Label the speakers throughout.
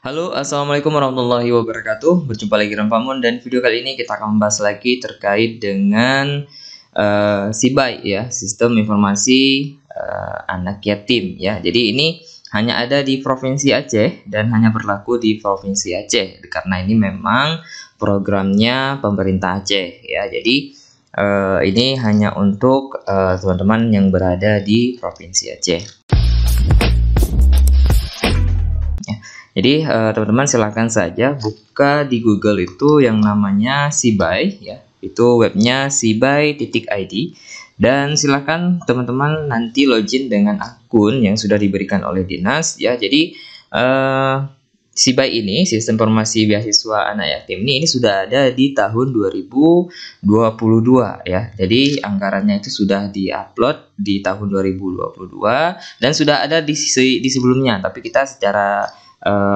Speaker 1: Halo, assalamualaikum warahmatullahi wabarakatuh. Berjumpa lagi dengan Pak Mun, dan video kali ini kita akan membahas lagi terkait dengan SIBAI ya, Sistem Informasi Anak Yatim ya. Jadi ini hanya ada di Provinsi Aceh dan hanya berlaku di Provinsi Aceh karena ini memang programnya pemerintah Aceh ya. Jadi ini hanya untuk teman-teman yang berada di Provinsi Aceh. Jadi teman-teman silahkan saja buka di Google itu yang namanya SIBAI ya, itu webnya sibai.id, dan silahkan teman-teman nanti login dengan akun yang sudah diberikan oleh dinas ya. Jadi SIBAI ini, Sistem Informasi Beasiswa Anak Yatim ini sudah ada di tahun 2022 ya. Jadi anggarannya itu sudah diupload di tahun 2022 dan sudah ada di sebelumnya, tapi kita secara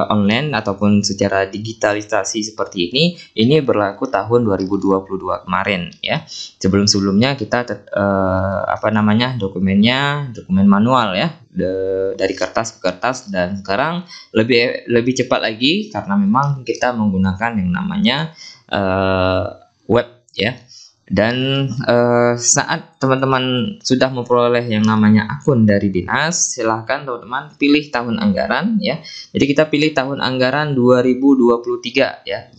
Speaker 1: online ataupun secara digitalisasi seperti ini berlaku tahun 2022 kemarin ya. Sebelumnya kita dokumen manual ya, dari kertas ke kertas, dan sekarang lebih cepat lagi karena memang kita menggunakan yang namanya web ya. Dan saat teman-teman sudah memperoleh yang namanya akun dari dinas, silahkan teman-teman pilih tahun anggaran ya. Jadi kita pilih tahun anggaran 2023 ya.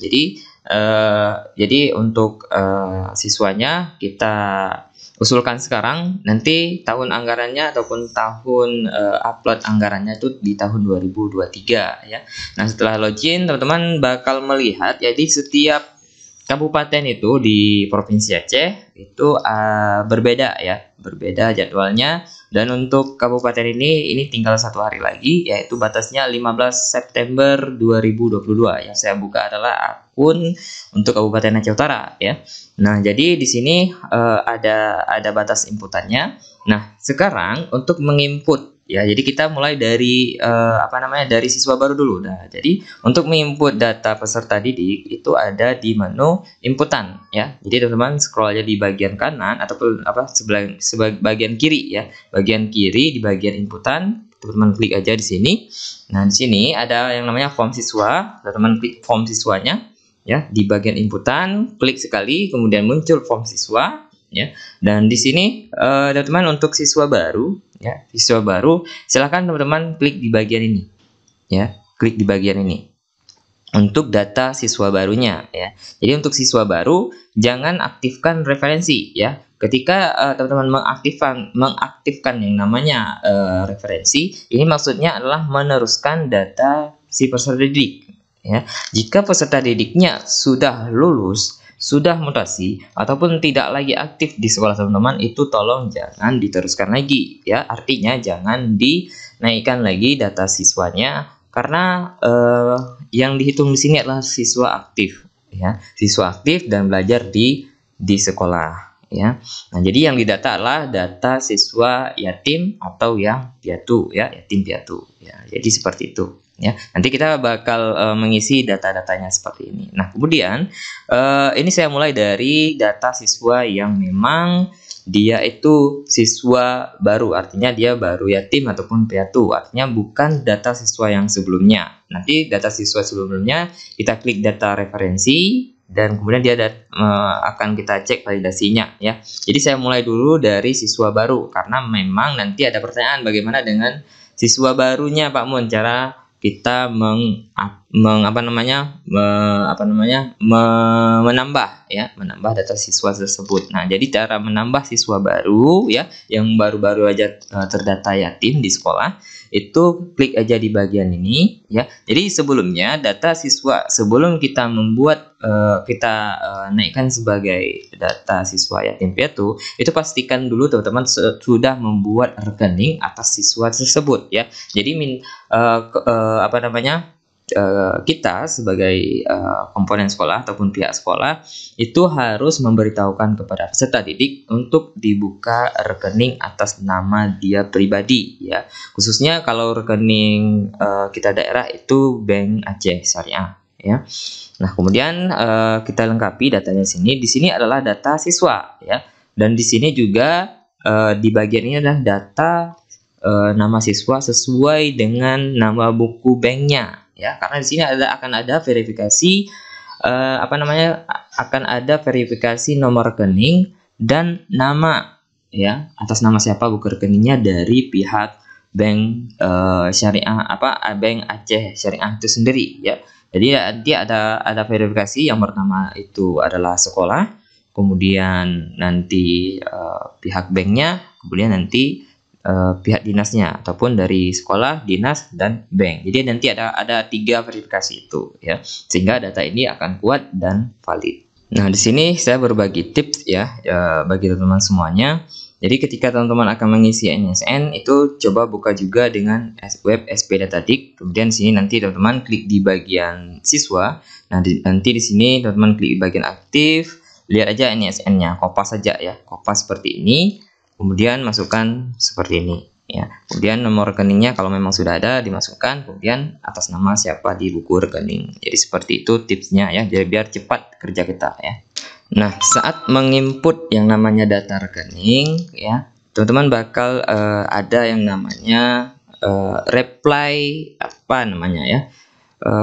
Speaker 1: Jadi untuk siswanya kita usulkan sekarang, nanti tahun anggarannya ataupun tahun upload anggarannya itu di tahun 2023 ya. Nah, setelah login teman-teman bakal melihat, jadi setiap kabupaten itu di Provinsi Aceh itu berbeda ya, berbeda jadwalnya. Dan untuk kabupaten ini tinggal 1 hari lagi, yaitu batasnya 15 September 2022. Yang saya buka adalah akun untuk Kabupaten Aceh Utara ya. Nah, jadi di sini ada batas inputannya. Nah, sekarang untuk menginput ya, jadi kita mulai dari dari siswa baru dulu. Nah, jadi untuk menginput data peserta didik itu ada di menu inputan ya. Jadi teman-teman scroll aja di bagian kanan ataupun sebelah bagian kiri ya. Bagian kiri di bagian inputan, teman-teman klik aja di sini. Nah, di sini ada yang namanya form siswa. Teman-teman klik form siswanya ya. Di bagian inputan klik sekali, kemudian muncul form siswa ya. Dan di sini teman-teman untuk siswa baru ya, siswa baru silahkan teman-teman klik di bagian ini ya, klik di bagian ini untuk data siswa barunya ya. Jadi untuk siswa baru jangan aktifkan referensi ya. Ketika teman-teman mengaktifkan yang namanya referensi, ini maksudnya adalah meneruskan data si peserta didik ya. Jika peserta didiknya sudah lulus, sudah mutasi ataupun tidak lagi aktif di sekolah teman-teman, itu tolong jangan diteruskan lagi ya. Artinya jangan dinaikkan lagi data siswanya, karena yang dihitung di sini adalah siswa aktif ya, siswa aktif dan belajar di sekolah ya. Nah, jadi yang didata adalah data siswa yatim atau yang piatu ya, yatim piatu ya. Jadi seperti itu ya. Nanti kita bakal mengisi data-datanya seperti ini. Nah, kemudian ini saya mulai dari data siswa yang memang dia itu siswa baru, artinya dia baru yatim ataupun piatu, artinya bukan data siswa yang sebelumnya. Nanti data siswa sebelumnya kita klik data referensi, dan kemudian dia akan kita cek validasinya ya. Jadi saya mulai dulu dari siswa baru karena memang nanti ada pertanyaan bagaimana dengan siswa barunya Pak Mun, cara kita menambah data siswa tersebut. Nah, jadi cara menambah siswa baru ya, yang baru-baru aja terdata yatim di sekolah, itu klik aja di bagian ini ya. Jadi sebelumnya data siswa, sebelum kita membuat naikkan sebagai data siswa yatim piatu, itu pastikan dulu teman-teman sudah membuat rekening atas siswa tersebut ya. Jadi kita sebagai komponen sekolah ataupun pihak sekolah itu harus memberitahukan kepada peserta didik untuk dibuka rekening atas nama dia pribadi ya. Khususnya kalau rekening kita daerah itu Bank Aceh Syariah ya. Nah, kemudian kita lengkapi datanya sini. Di sini adalah data siswa ya. Dan di sini juga di bagian ini adalah data nama siswa sesuai dengan nama buku banknya ya, karena di sini akan ada verifikasi akan ada verifikasi nomor rekening dan nama, ya, atas nama siapa buku rekeningnya dari pihak bank syariah Bank Aceh Syariah itu sendiri, ya. Jadi nanti ada verifikasi yang pertama itu adalah sekolah, kemudian nanti pihak banknya, kemudian nanti pihak dinasnya ataupun dari sekolah, dinas, dan bank. Jadi nanti ada 3 verifikasi itu, ya, sehingga data ini akan kuat dan valid. Nah, di sini saya berbagi tips ya, bagi teman-teman semuanya. Jadi ketika teman-teman akan mengisi NSN itu coba buka juga dengan web SP Datadik. Kemudian di sini nanti teman-teman klik di bagian siswa. Nah, nanti di sini teman-teman klik di bagian aktif, lihat aja NSN-nya, kopas saja ya, kopas seperti ini. Kemudian masukkan seperti ini, ya. Kemudian nomor rekeningnya kalau memang sudah ada dimasukkan, kemudian atas nama siapa di buku rekening. Jadi seperti itu tipsnya ya, jadi biar cepat kerja kita ya. Nah, saat menginput yang namanya data rekening ya, teman-teman bakal ada yang namanya reply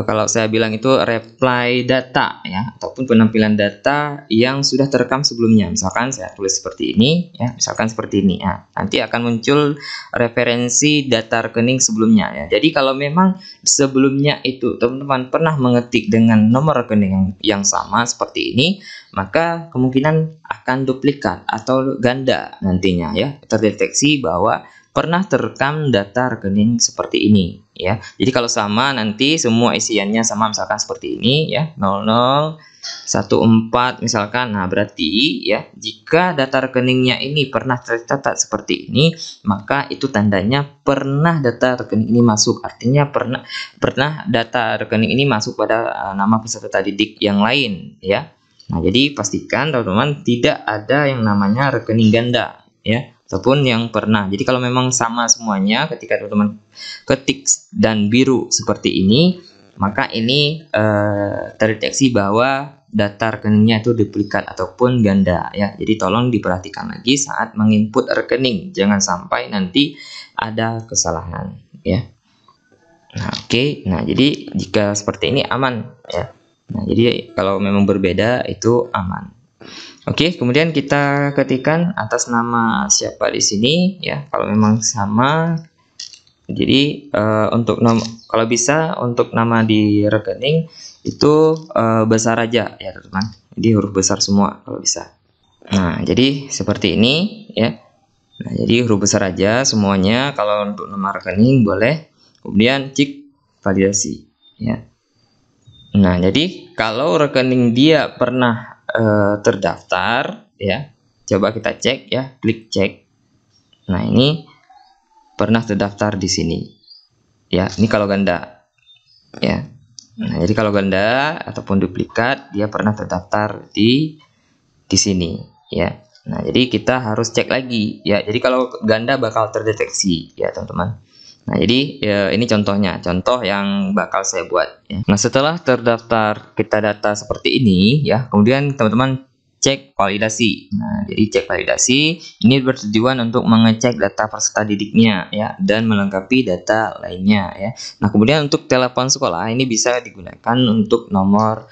Speaker 1: kalau saya bilang itu reply data ya, ataupun penampilan data yang sudah terekam sebelumnya. Misalkan saya tulis seperti ini ya, misalkan seperti ini ya. Nanti akan muncul referensi data rekening sebelumnya ya. Jadi kalau memang sebelumnya itu teman-teman pernah mengetik dengan nomor rekening yang sama seperti ini, maka kemungkinan akan duplikat atau ganda nantinya ya, terdeteksi bahwa pernah terekam data rekening seperti ini ya. Jadi kalau sama nanti semua isiannya sama, misalkan seperti ini ya, 0014 misalkan. Nah, berarti ya jika data rekeningnya ini pernah tercatat seperti ini, maka itu tandanya pernah data rekening ini masuk. Artinya pernah data rekening ini masuk pada nama peserta didik yang lain ya. Nah, jadi pastikan teman-teman tidak ada yang namanya rekening ganda ya, ataupun yang pernah. Jadi kalau memang sama semuanya, ketika teman-teman ketik dan biru seperti ini, maka ini terdeteksi bahwa data rekeningnya itu duplikat ataupun ganda ya. Jadi tolong diperhatikan lagi saat menginput rekening, jangan sampai nanti ada kesalahan ya. Nah, oke. Nah, jadi jika seperti ini aman ya. Nah, jadi kalau memang berbeda itu aman. Oke, kemudian kita ketikkan atas nama siapa di sini ya. Kalau memang sama, jadi kalau bisa untuk nama di rekening itu besar aja ya teman-teman. Jadi huruf besar semua kalau bisa. Nah, jadi seperti ini ya. Nah, jadi huruf besar aja semuanya. Kalau untuk nama rekening boleh. Kemudian cek validasi ya. Nah, jadi kalau rekening dia pernah terdaftar ya, coba kita cek ya, klik cek. Nah, ini pernah terdaftar di sini ya. Ini kalau ganda ya. Nah, jadi kalau ganda ataupun duplikat dia pernah terdaftar di sini ya. Nah, jadi kita harus cek lagi ya. Jadi kalau ganda bakal terdeteksi ya teman-teman. Nah, jadi ya, ini contohnya, contoh yang bakal saya buat ya. Nah, setelah terdaftar kita data seperti ini ya, kemudian teman-teman cek validasi. Nah, jadi cek validasi ini bertujuan untuk mengecek data peserta didiknya ya, dan melengkapi data lainnya ya. Nah, kemudian untuk telepon sekolah ini bisa digunakan untuk nomor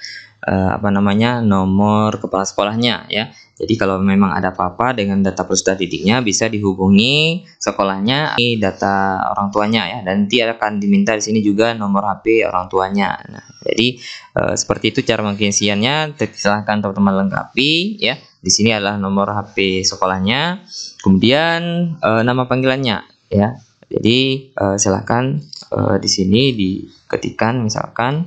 Speaker 1: nomor kepala sekolahnya ya. Jadi kalau memang ada apa-apa dengan data peserta didiknya bisa dihubungi sekolahnya, ini data orang tuanya ya, dan nanti akan diminta di sini juga nomor HP orang tuanya. Nah, jadi seperti itu cara pengisiannya. Silahkan teman-teman lengkapi ya. Di sini adalah nomor HP sekolahnya, kemudian nama panggilannya ya. Jadi silahkan di sini diketikkan misalkan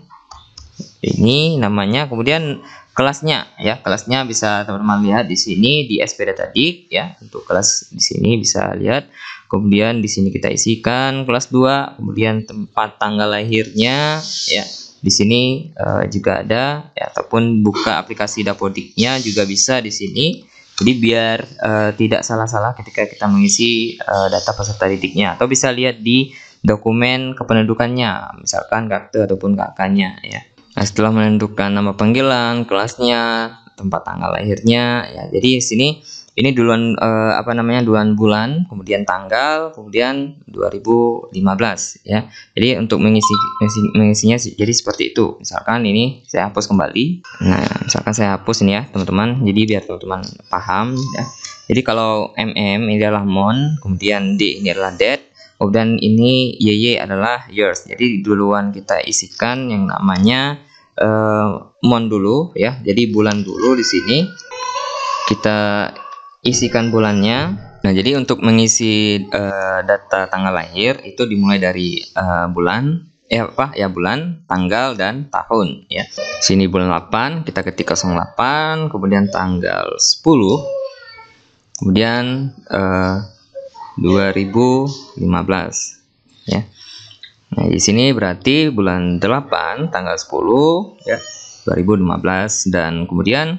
Speaker 1: ini namanya, kemudian kelasnya ya, kelasnya bisa teman-teman lihat di sini di SP Datadik ya. Untuk kelas di sini bisa lihat. Kemudian di sini kita isikan kelas 2, kemudian tempat tanggal lahirnya ya. Di sini juga ada ya, ataupun buka aplikasi Dapodiknya juga bisa di sini. Jadi biar tidak salah-salah ketika kita mengisi data peserta didiknya, atau bisa lihat di dokumen kependudukannya, misalkan kakte ataupun kakaknya ya. Nah, setelah menentukan nama panggilan, kelasnya, tempat tanggal lahirnya ya, jadi di sini Ini duluan duluan bulan, kemudian tanggal, kemudian 2015 ya. Jadi untuk mengisinya jadi seperti itu. Misalkan ini saya hapus kembali. Nah, misalkan saya hapus ini ya, teman-teman. Jadi biar teman-teman paham ya. Jadi kalau ini adalah month, kemudian D ini adalah date, kemudian ini YY adalah years. Jadi duluan kita isikan yang namanya month dulu ya. Jadi bulan dulu di sini kita isikan bulannya. Nah, jadi untuk mengisi data tanggal lahir itu dimulai dari bulan, bulan, tanggal dan tahun ya. Sini bulan 8, kita ketik 08, kemudian tanggal 10, kemudian 2015 ya. Nah, di sini berarti bulan 8 tanggal 10 ya, 2015, dan kemudian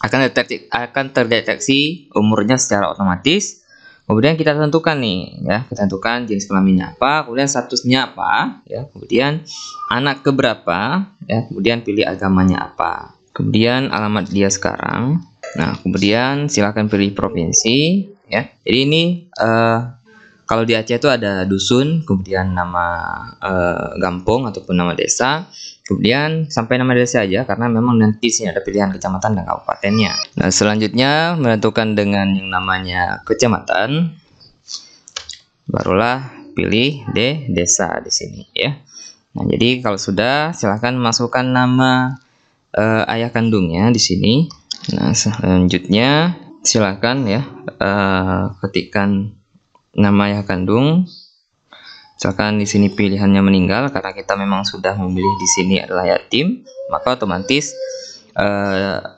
Speaker 1: akan terdeteksi umurnya secara otomatis. Kemudian kita tentukan nih ya, kita tentukan jenis kelaminnya apa, kemudian statusnya apa ya, kemudian anak keberapa ya, kemudian pilih agamanya apa, kemudian alamat dia sekarang. Nah, kemudian silakan pilih provinsi ya. Jadi ini kalau di Aceh itu ada dusun, kemudian nama kampung ataupun nama desa, kemudian sampai nama desa aja karena memang nanti sini ada pilihan kecamatan dan kabupatennya. Nah, selanjutnya menentukan dengan yang namanya kecamatan, barulah pilih desa di sini ya. Nah, jadi kalau sudah, silahkan masukkan nama ayah kandungnya di sini. Nah, selanjutnya silahkan ya ketikkan nama ayah kandung. Misalkan di sini pilihannya meninggal karena kita memang sudah memilih di sini adalah yatim, maka otomatis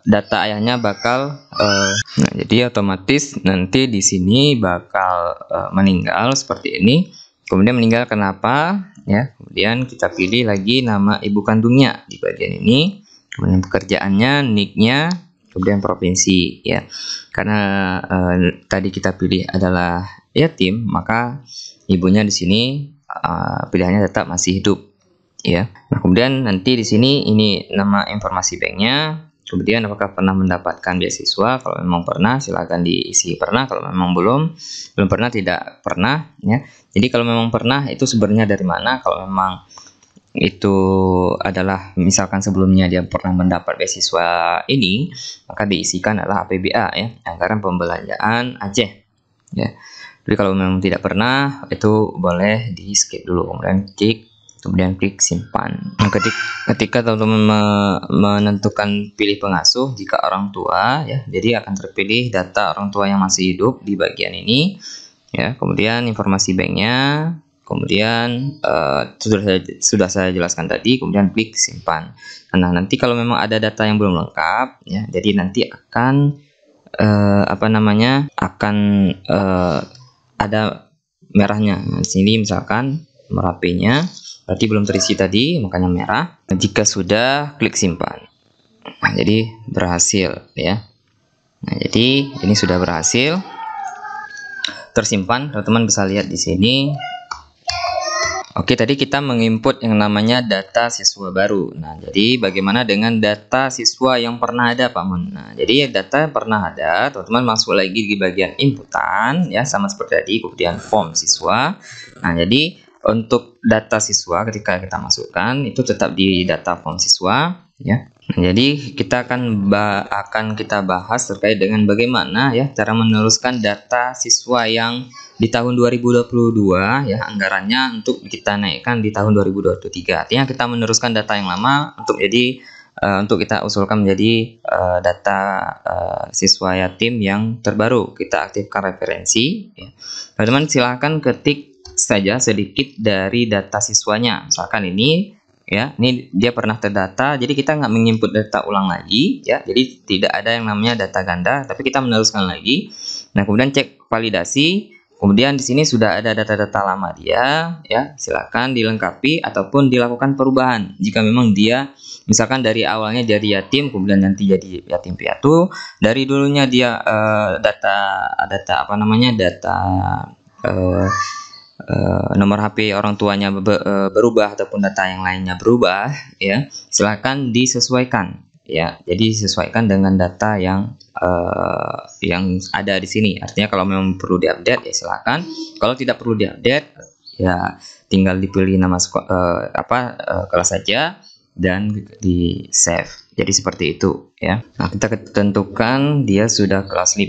Speaker 1: data ayahnya bakal nah, jadi otomatis nanti di sini bakal meninggal seperti ini. Kemudian meninggal kenapa ya? Kemudian kita pilih lagi nama ibu kandungnya di bagian ini, kemudian pekerjaannya, nicknya, kemudian provinsi ya. Karena tadi kita pilih adalah yatim, maka ibunya di sini pilihannya tetap masih hidup ya. Nah, kemudian nanti di sini ini nama informasi banknya, kemudian apakah pernah mendapatkan beasiswa. Kalau memang pernah, silakan diisi pernah. Kalau memang belum pernah, tidak pernah ya. Jadi kalau memang pernah itu sumbernya dari mana. Kalau memang itu adalah misalkan sebelumnya dia pernah mendapat beasiswa ini, maka diisikan adalah APBA ya, anggaran pembelanjaan Aceh ya. Jadi kalau memang tidak pernah, itu boleh di skip dulu, kemudian klik simpan. Nah, ketika teman-teman menentukan pilih pengasuh, jika orang tua ya, jadi akan terpilih data orang tua yang masih hidup di bagian ini ya. Kemudian informasi banknya, kemudian sudah saya jelaskan tadi, kemudian klik simpan. Nah, nanti kalau memang ada data yang belum lengkap ya, jadi nanti akan ada merahnya. Nah, di sini misalkan nomor HP-nya berarti belum terisi tadi, makanya merah. Jika sudah, klik simpan. Nah, jadi berhasil ya. Nah, jadi ini sudah berhasil tersimpan. Teman-teman bisa lihat di sini. Oke, tadi kita menginput yang namanya data siswa baru. Nah, jadi bagaimana dengan data siswa yang pernah ada, Pak Mon? Nah, jadi data yang pernah ada, teman-teman masuk lagi di bagian inputan, ya, sama seperti tadi, kemudian form siswa. Nah, jadi untuk data siswa ketika kita masukkan, itu tetap di data form siswa, ya. Nah, jadi kita akan kita bahas terkait dengan bagaimana ya cara meneruskan data siswa yang di tahun 2022 ya, anggarannya untuk kita naikkan di tahun 2023. Artinya kita meneruskan data yang lama untuk kita usulkan menjadi data siswa yatim yang terbaru. Kita aktifkan referensi ya. Teman-teman silahkan ketik saja sedikit dari data siswanya. Misalkan ini ya, ini dia pernah terdata, jadi kita nggak menginput data ulang lagi ya, jadi tidak ada yang namanya data ganda, tapi kita meneruskan lagi. Nah, kemudian cek validasi, kemudian di sini sudah ada data-data lama dia ya, silakan dilengkapi ataupun dilakukan perubahan jika memang dia misalkan dari awalnya jadi yatim kemudian nanti jadi yatim piatu, dari dulunya dia nomor HP orang tuanya berubah ataupun data yang lainnya berubah ya, silakan disesuaikan ya. Jadi disesuaikan dengan data yang yang ada di sini. Artinya kalau memang perlu diupdate ya silakan. Kalau tidak perlu diupdate ya tinggal dipilih nama kelas saja dan di save. Jadi seperti itu ya. Nah, kita tentukan dia sudah kelas 5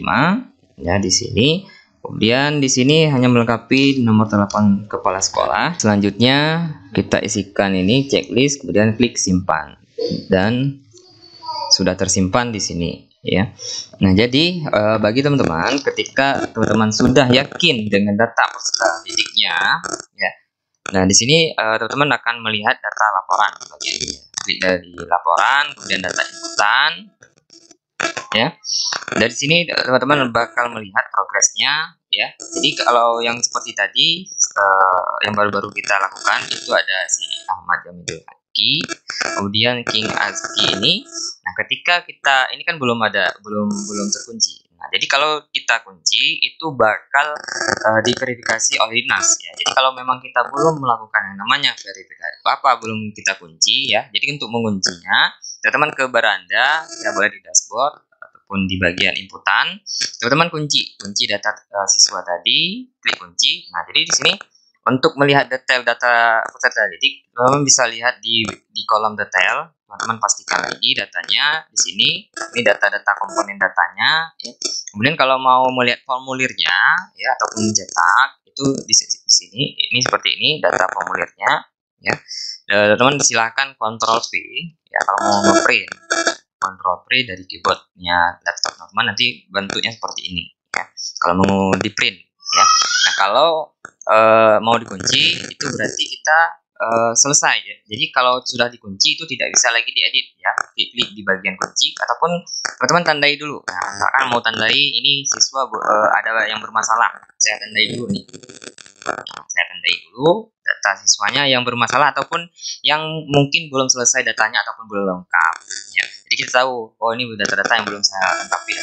Speaker 1: ya di sini. Kemudian di sini hanya melengkapi nomor telepon kepala sekolah. Selanjutnya kita isikan ini checklist, kemudian klik simpan dan sudah tersimpan di sini ya. Nah, jadi bagi teman-teman, ketika teman-teman sudah yakin dengan data peserta didiknya ya. Nah, di sini teman-teman akan melihat data laporan bagian ini. Klik dari laporan, kemudian data inputan ya. Dari sini teman-teman bakal melihat progresnya ya. Jadi kalau yang seperti tadi yang baru-baru kita lakukan itu ada si Ahmad Jamidul Haki, kemudian King Azki ini. Nah, ketika kita ini kan belum terkunci. Nah, jadi kalau kita kunci itu bakal diverifikasi oleh dinas ya. Jadi kalau memang kita belum melakukan yang namanya verifikasi belum kita kunci ya. Jadi untuk menguncinya teman-teman ke beranda ya, boleh di dashboard ataupun di bagian inputan, teman-teman kunci data siswa tadi, klik kunci. Nah, jadi di sini untuk melihat detail data peserta didik, teman-teman bisa lihat di kolom detail. Teman-teman pastikan lagi datanya di sini. Ini data-data komponen datanya. Ya. Kemudian kalau mau melihat formulirnya, ya ataupun cetak itu di sini. Ini seperti ini data formulirnya. Ya, teman-teman silahkan Ctrl V. Ya, kalau mau ngeprint, Ctrl V dari keyboardnya laptop teman-teman nanti bentuknya seperti ini. Ya, kalau mau di print. Ya, nah kalau mau dikunci itu berarti kita selesai ya. Jadi kalau sudah dikunci itu tidak bisa lagi diedit ya. Klik di bagian kunci ataupun teman-teman tandai dulu. Nah, misalkan mau tandai ini siswa ada yang bermasalah. Saya tandai dulu nih. Saya tandai dulu data siswanya yang bermasalah ataupun yang mungkin belum selesai datanya ataupun belum lengkap ya. Jadi kita tahu, oh ini data-data yang belum saya lengkapi.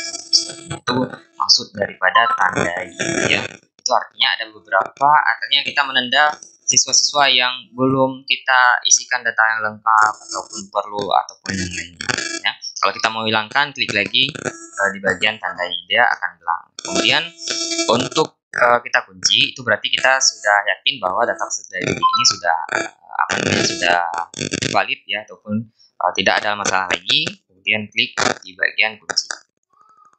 Speaker 1: Itu maksud daripada tandai ya. Itu artinya ada beberapa, artinya kita menanda siswa-siswa yang belum kita isikan data yang lengkap ataupun perlu ataupun yang lainnya ya. Kalau kita mau hilangkan, klik lagi di bagian tandai, dia akan hilang. Kemudian untuk kita kunci itu berarti kita sudah yakin bahwa data peserta didik ini sudah sudah valid ya ataupun tidak ada masalah lagi. Kemudian klik di bagian kunci.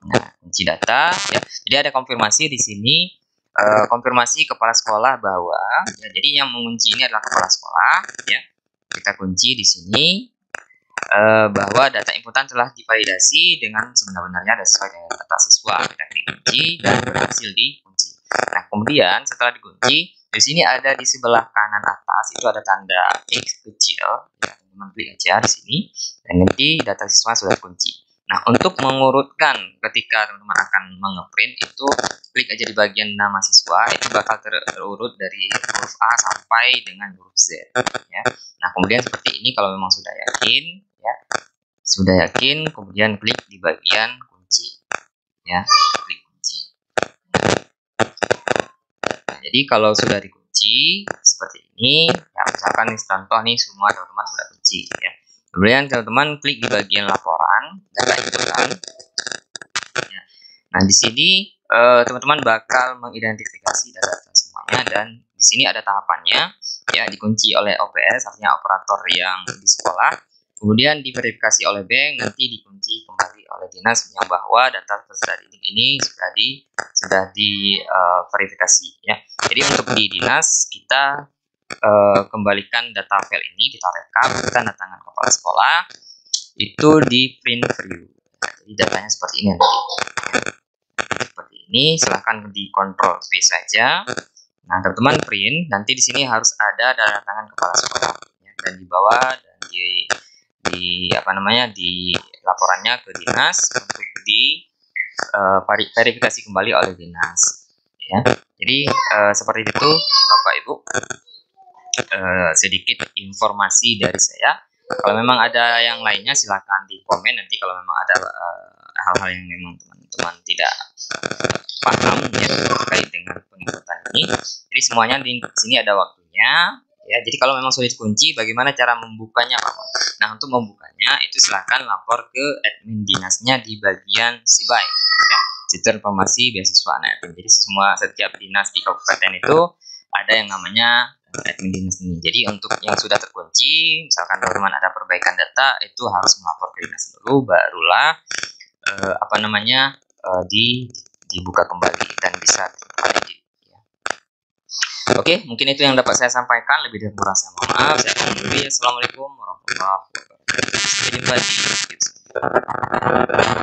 Speaker 1: Nah, kunci data ya. Jadi ada konfirmasi di sini. Konfirmasi kepala sekolah bahwa ya, jadi yang mengunci ini adalah kepala sekolah ya. Kita kunci di sini bahwa data inputan telah divalidasi dengan sebenar-benarnya sesuai dengan data siswa. Kita klik kunci dan berhasil dikunci. Nah, kemudian setelah dikunci di sini ada di sebelah kanan atas itu ada tanda X kecil ya, teman-teman klik aja di sini dan nanti data siswa sudah kunci. Nah, untuk mengurutkan ketika teman-teman akan mengeprint itu klik aja di bagian nama siswa, itu bakal terurut dari huruf A sampai dengan huruf Z ya. Nah, kemudian seperti ini kalau memang sudah yakin ya. Sudah yakin, kemudian klik di bagian kunci ya. Klik kunci. Nah, jadi kalau sudah dikunci seperti ini ya, misalkan nih contoh nih semua teman-teman sudah kunci ya. Kemudian teman-teman klik di bagian laporan data inputan. Ya. Nah, di sini teman-teman bakal mengidentifikasi data semuanya dan di sini ada tahapannya ya, dikunci oleh OPS artinya operator yang di sekolah, kemudian diverifikasi oleh bank, nanti dikunci kembali oleh dinas yang bahwa data peserta didik ini sudah diverifikasi ya. Jadi untuk di dinas kita kembalikan data file ini, kita rekap tanda tangan kepala sekolah itu di print preview. Jadi datanya seperti ini nanti. Seperti ini, silahkan di Ctrl V saja. Nah, teman-teman print, nanti di sini harus ada tanda tangan kepala sekolah ya, dan di bawah dan di laporannya ke dinas untuk di verifikasi kembali oleh dinas ya. Jadi seperti itu Bapak Ibu. Sedikit informasi dari saya. Kalau memang ada yang lainnya silahkan di komen nanti kalau memang ada hal-hal yang memang teman-teman tidak paham ya terkait dengan penginputan ini. Jadi semuanya di sini ada waktunya ya. Jadi kalau memang sulit kunci, bagaimana cara membukanya, Pak? Nah, untuk membukanya itu silakan lapor ke admin dinasnya di bagian SIBAI, ya, Situs Informasi Beasiswa Anak Yatim. Jadi setiap dinas di kabupaten itu ada yang namanya admin dinas ini. Jadi untuk yang sudah terkunci, misalkan teman-teman ada perbaikan data, itu harus melapor ke dinas dulu, barulah dibuka kembali dan bisa edit. Oke, mungkin itu yang dapat saya sampaikan. Lebih dari kurang saya mohon maaf. Saya akan dulu. Assalamualaikum warahmatullahi wabarakatuh. Sampai jumpa di video selanjutnya.